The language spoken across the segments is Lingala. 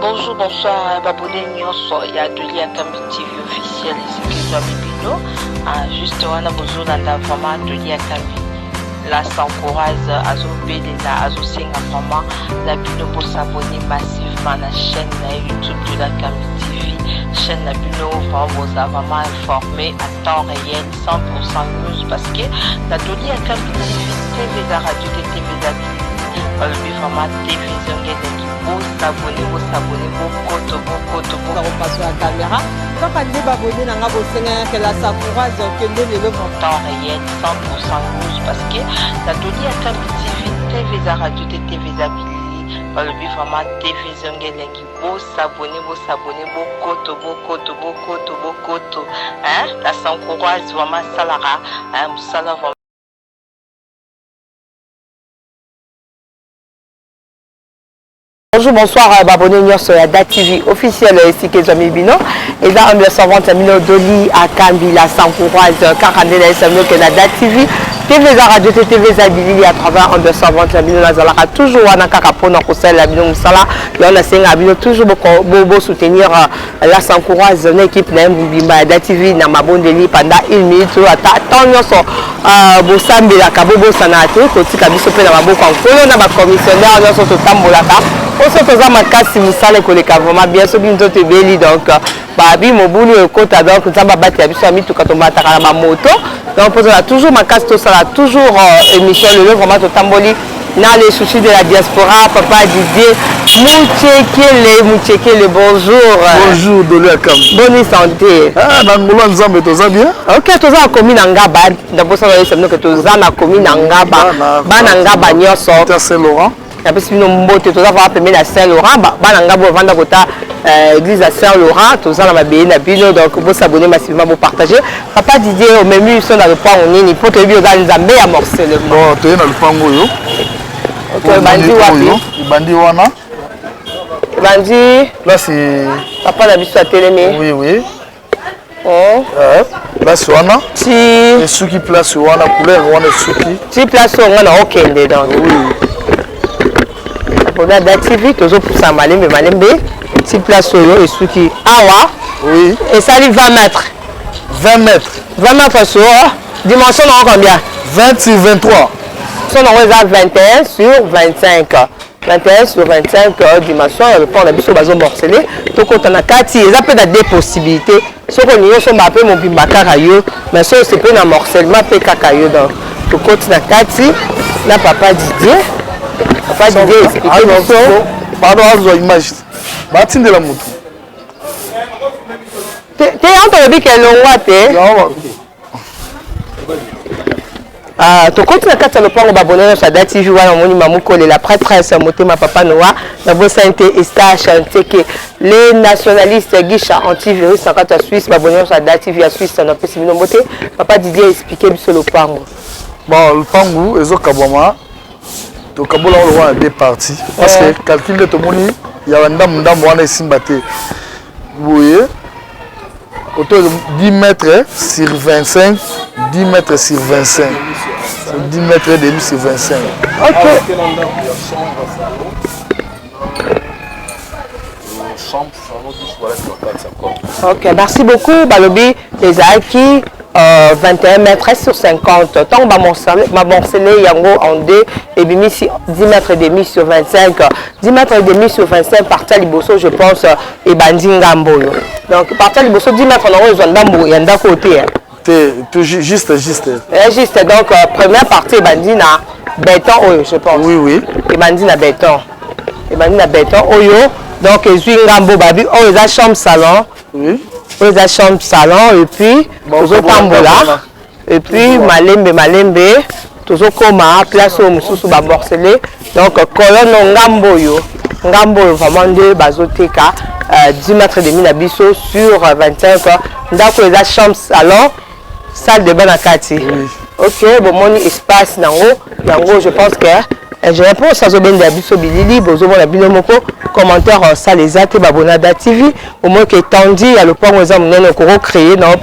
Bonjour, bonsoir, Babouné Nyonso, il y a deux liens comme TV officiel, c'est qui soit Bibino. Juste, on a besoin d'un vraiment deux liens comme là, s'encourage à zomber à zosinga vraiment la bino pour s'abonner massivement à la chaîne YouTube de la Kambi TV. Chaîne la bino, vous a vraiment informé à temps réel, 100% news parce que la deux liens Kambi TV, la radio de TV d'Abili, le format télévision vous s'abonnez, vous passer à la caméra. Quand on est abonné, on a besoin que la s'encourage que le temps réel, 100% news parce que la donnée à Kambi TV, la radio de TV d'Abili, le format télévision vous s'abonnez, hein, la s'encourage vraiment salara, hein, Bonjour, bonsoir, Babouné Nyonso, DAT TV officiel ici que Zami Bino. Et là, on me savante Mino Doli à Kambi, la s'encourage, car on est que la DAT TV, TV Radio, TV Zabili à travers on me savante Mino Nazala, toujours on a capone en conseil la Bino Moussala, et on a signé à Bino toujours beaucoup soutenir la s'encourage, l'équipe Bimba DAT TV, n'a ma bonne délit pendant 1 minute, attends Nyonso, Bosambi la Kabobo Sanate, côté Kabiso Pena Maboko en colo, on a ma commissionnaire Nyonso Totambolaka. On se faisait ma casse si vous savez que les vraiment bien sûr bientôt te béli donc babi mon boulot côté donc ça va battre à biso ami tout quand on va attaquer la moto donc on a toujours ma casse tout ça toujours émission le vraiment tout tamboli dans les soucis de la diaspora papa Didier Mouchekele bonjour Doli à Kambi bonne santé dans Moulin Nzambe tout ça bien ok tout ça commune Ngaba d'abord ça c'est nous que tout ça na commune Ngaba bana Ngaba nyonso Saint-Laurent. Parce que nous avons fait à Saint-Laurent, l'église à Saint-Laurent, tous en Bino, donc vous s'abonner massivement, vous partager. Papa Didier, au même ils sont dans le point où on est, pour te dire qu'ils ont bien amorcé le bon, tu es dans le point où ok, Bandi Wapi. Bandi Wana. Bandi. Là c'est. Papa n'a vu sur la télé. Oui. Oh. Là c'est Wana. Si. Et ceux qui placent Wana, couleur Wana Suki. Si place Wana, ok, dedans. Oui. On a d'activité, toujours pour ça, malembe, si place au et ceux qui. Awa. Oui. Et ça lui 20 mètres. 20 mètres. 20 mètres sur dimension dans combien 20 sur 23. Son nom est 21 sur 25. 21 sur 25 dimension, le pont d'habitude bazo morcelé. Donc on a 4, il y a peut-être des possibilités. Ce qu'on y a, c'est un peu mon bimbakarayo, mais ça c'est peu un morcellement, peu kakayo. Donc tout côté na 4, là papa Didier. Papa Didier explique pardon, à image. Batin de la moto. T'es entendu qu'elle est longue, tu continues à faire le point au abonné sur DAT TV, la prêtresse, ma papa Noah, la bonne santé, chanté que les nationalistes guichent antivirus en Suisse, abonné sur DAT TV à Suisse, on a fait papa Didier expliqué sur le point. Bon, le pango, les autres kabama, tu kabola on voit deux parties. Parce que calcul de ton moni, il y a un dame on est simbaté. Vous voyez, autour de 10 mètres sur 25, 10 mètres sur 25. 10 mètres et demi sur 25. Ok. Ok, merci beaucoup, Balobi. Les Aki, 21 mètres sur 50. Tant que ma morcelé yango en 2 et 10 mètres et demi sur 25. 10 mètres et demi sur 25 par Taliboso, je pense, et Bandingambo. Donc, par Taliboso, 10 mètres en haut, il y a un côté. Juste. Juste, donc, première partie, Bandina béton, je pense. Oui. Et Bandina béton. Donc, ils ont un beau babi, ils ont chambre salon. Oui. Ils ont chambre salon, et puis, ils ont tambola. Et puis, malembe, ils ont comme place où ils sont morcelés. Donc, colonne Ngambo, vraiment deux bazoteka, 10 mètres et demi d'abisso sur 25. Donc, ils ont chambre salon. Salle de bain à Kati. Oui. Ok, bon, mon espace, je pense que je réponds à ça, Biso Bilili, Bozo, la Binomoko, commentaire, ça les a, Babonada TV, au moins que Tandi, il y a le point où ils ont créé, non,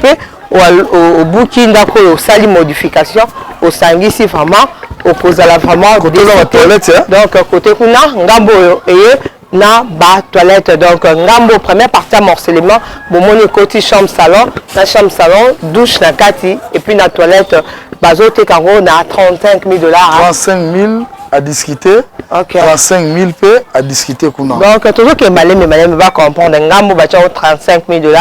au booking, au sali modification, au sangi, si vraiment, au cause à la vraiment, côté de la toilette, donc, côté Kuna, Ngambo, et na ba toilette. Donc ngambo première partie morcellement bomoni côté chambre salon, na chambre salon, douche na kati et puis na toilette bazote kango na $35,000. 35 000 à discuter. OK. 35 000 p à discuter kuna. Donc toujours que malem va comprendre ngambo ba $35,000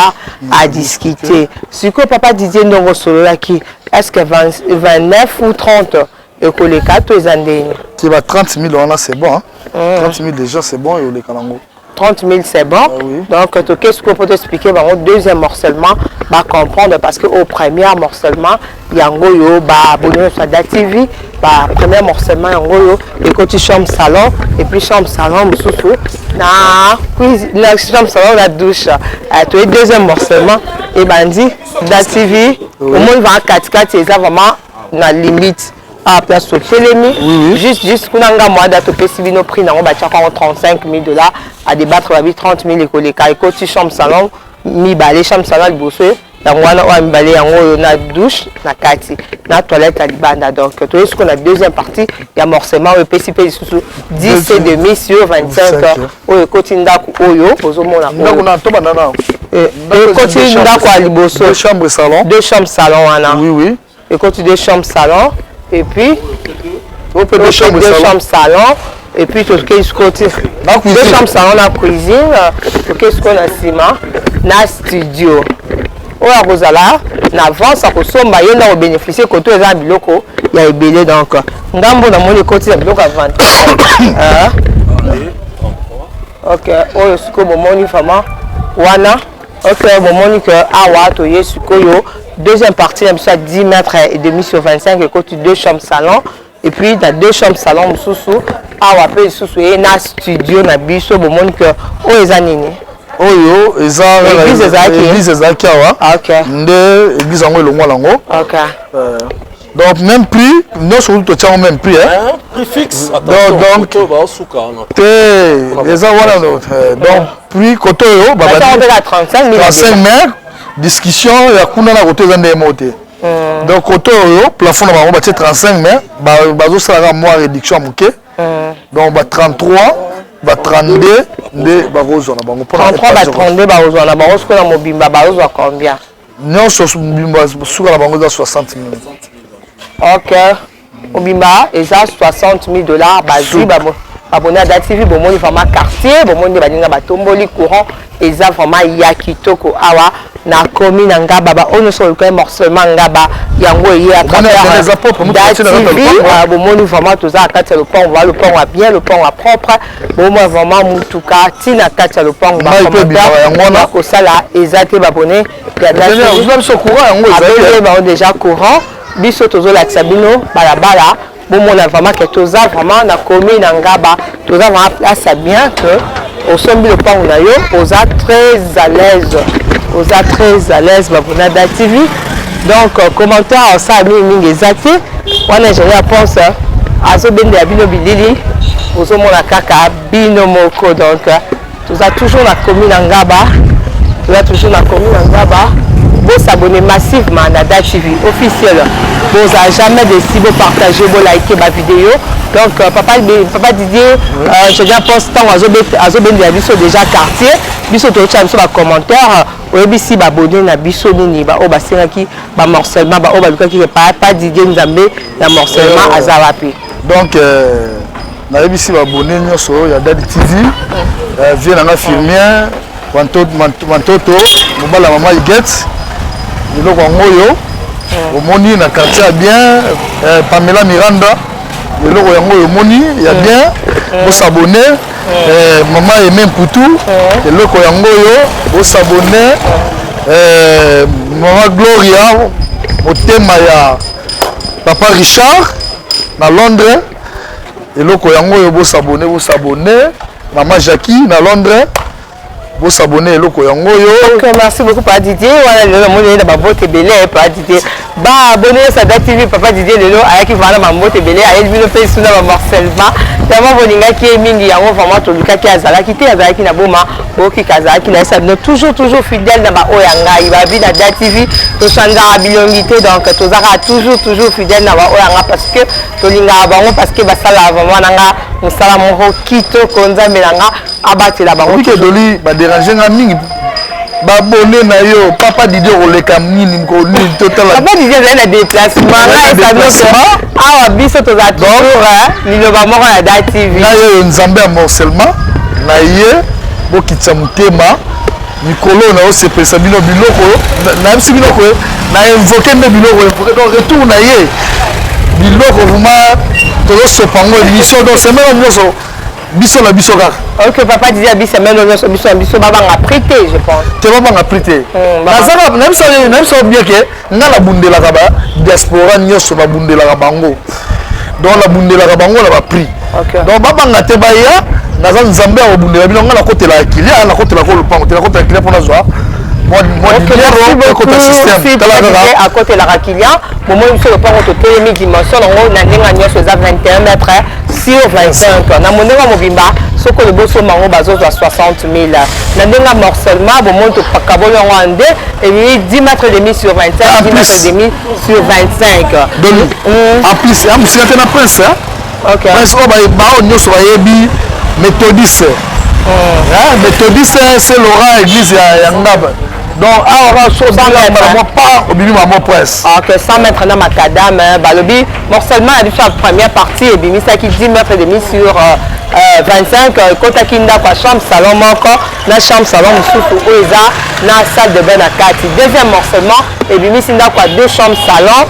à discuter. Si que papa Didier ndongo solo là qui est-ce que 29 ou 30 et que les 4 les andeni qui va 30 000 là c'est bon hein? 30 000 déjà c'est bon et les kanango 30 000 c'est bon. Oui. Donc qu'est-ce qu'on peut t'expliquer au deuxième morcellement va comprendre parce que au premier morcellement yango yo ba abonné sur DATV ba premier morcellement yango yo et côté chambre salon et puis chambre salon mususu na cuisine la chambre salon la douche to le deuxième morcellement et bandi DATV au moins va 4 et ça vraiment na limite à place au Chelemi, juste qu'on a moi d'être possible nos prix, on va $35,000 à débattre avec 30 000 écoles et côté chambre salon, mi balai chambre salon le bosseux, dans on balai en haut na douche, na kati, na toilette à libanda donc tout ce qu'on a deuxième partie, il y a morcellement le PCP sous 10 et demi sur 25 au côté ndaku oyo bozo mona on a tout banana et côté ndaku à liboso deux chambres salon oui et côté deux chambres salon. Et puis, deux chambres salon, et puis tout ce qui est côté. Deux chambres salon, la cuisine, tout ce qu'on a ciment, na studio. Au Rosala, n'avance à consommer, il y a bénéficier côté des biloko, il y a belé donc. Ngambo na mon côté biloko à 20. OK, oh ce que mon moni fama, wana. OK, mon moni que awa to yesukoyo. Deuxième partie, il y a 10 mètres et demi sur 25 et côté deux chambres salon. Et puis, dans deux chambres salon, sous après, sous et na studio, na biso, bon monde que oh les anini. Oh yo, église ezaki awa. OK. Nde église ngo elongwa lango. OK. Donc même prix, non sur tout tient au même prix hein. Prix fixe. Donc les voilà donc prix côté yo baba. Ça 35 000. Discussion ya kuna na côté zande moté. Donc côté yo plafond na bango ba 35 mais bazo sala moi réduction moké. Donc ba 33 ba 32 nde ba rozo na bango. 33 ba 32 ba rozo na bango ko na mobimba ba rozo combien? Non sur mobimba sur na bango za 60 000. OK. Mobimba eza $60,000 bazi ba abonné à DATV bon mon vraiment quartier bon mon baninga batomboli courant eza vraiment ya kitoko awa na commune ngaba ba ono so le morcellement ngaba yango yé à travers DATV bon mon vraiment tout ça quand le pont va le pont va bien le pont va propre bon moi vraiment mutuka tina kati le pont va vraiment ko sala ezate babonné ya DATV vous so courant yango ezate déjà courant biso tozo la tsabino balabala. Bon, on a vraiment que tout ça vraiment na commune ngaba tout ça vraiment place bien que au sommet le pont on a yo on très à l'aise babona DATV donc commentaire ça mingi ezate wana ingénieur pense azo bende ya bino bilili ozo mona kaka bino moko donc tout ça toujours la commune ngaba vous s'abonner massivement à DATV officiel. Vous n'avez jamais décidé de partager, de liker ma vidéo. Donc, papa Didier, je viens poster à biso déjà quartier. Biso to tcha biso ba commentaire. Oyebi si ba abonné na biso nini ba o ba senaki ba morcellement ba o ba luka ki pas Didier Nzambe na morcellement azawapi. Donc na yebi si ba abonné nyoso ya DATV. Vient na filmier Wantoto mobala mama Iget. Le Wangoyo, au Moni, na quartier bien, Pamela Miranda, le Wangoyo Moni, il y a bien, vous s'abonner, maman et même Poutou, le Wangoyo, vous s'abonner, maman Gloria, au thème ya papa Richard, à Londres, et le Wangoyo, vous s'abonner, maman Jackie, à Londres. Vous s'abonner le Koyango yo. Ok, merci beaucoup Papa Didier. Voilà le monde de vote belé Papa Didier. ba abonné sa Date TV papa Didier lelo ayaki vana mambote belé ayeli bino pe suna ba morcellement tellement boningaki mingi yango vraiment tolukaki azalaki te azalaki na boma boki kazalaki na ça toujours fidèle na ba oyanga iba bi na Date TV to sanga bilongi te donc tozaka toujours fidèle na ba oyanga parce que tolinga bango parce que basala vraiment nanga musala moko kito konza melanga abatela bango ke doli ba déranger nga mingi babone na yo papa Didier oleka nini ko ni total papa Didier na déplacement awa biso toza toujours liloba moko na Date TV na yo nzambe ya morcellement na ye bokitsa mutema mikolo na osepesa bino biloko na bisi biloko na invoquer nde biloko donc retour na ye biloko vraiment tozosopango émission donc semaine nyonso biso na biso kaka. Ok papa Didier biso semaine nyonso biso babanga prêté je pense. Te babanga prêté. Nazaka même ça bien que nga la bundelaka ba diaspora nyonso ba bundelaka bango. Donc la bundelaka bango na ba prix. Donc babanga te baya naza nzambe ya bundela bino nga na kotela kilia na kotela ko lupango te na kotela kilia pona zwa. À côté de la Raquilia, au moment où le pont est mis dimension, on a 21 mètres sur 25. On a monté Mobimba, ce que le boss au Mango Bazo à 60 000. On a un morcellement, on monte au Pacabolo en 2 et 10 mètres et demi sur 25, 10 mètres et demi sur 25. En plus, c'est un prince. Ok. Méthodiste. Méthodiste, c'est Laurent Église à Yangab. Donc, au milieu de presse. Ok, 100 mètres dans Macadam, Balobi, morcellement, il y a la première partie, et puis ça qui 10 mètres et demi sur 25, quand il y a une chambre, salon, la chambre, salon, la salle de bain à 4. Deuxième morcellement, et puis il y a deux chambres, salon,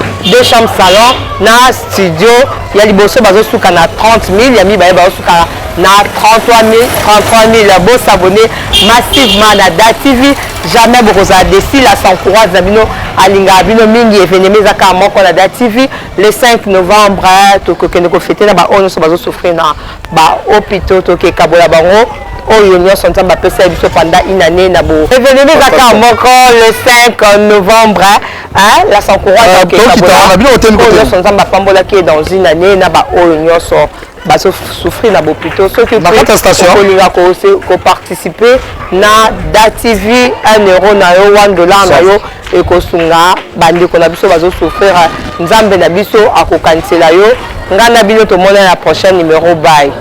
la studio, il y a les bosses, il y a 30 000, il y a mis 33 000 beaux s'abonner massivement à Date TV. Jamais vous avez décidé la s'encourage Zabino Alinga Bino Mingi et Vénémé Zaka Moko la Date TV le 5 novembre to que nous fêter na ba on se bazo souffrir na ba hôpital to ke Kabola Bango oyo nyo sonta ba pesa biso pendant une année na bo Vénémé Zaka Moko le 5 novembre la s'encourage ke Kabola oyo sonta ba pambola qui est dans une année na ba oyo nyo so ba souffrir na hôpital ceux qui ko participer na Date TV 1 euro na yo $1 na yo et ko sunga bandi ko na biso bazo souffrir nzambe na biso akokanisela yo ngana bino to mona la prochaine numéro bye.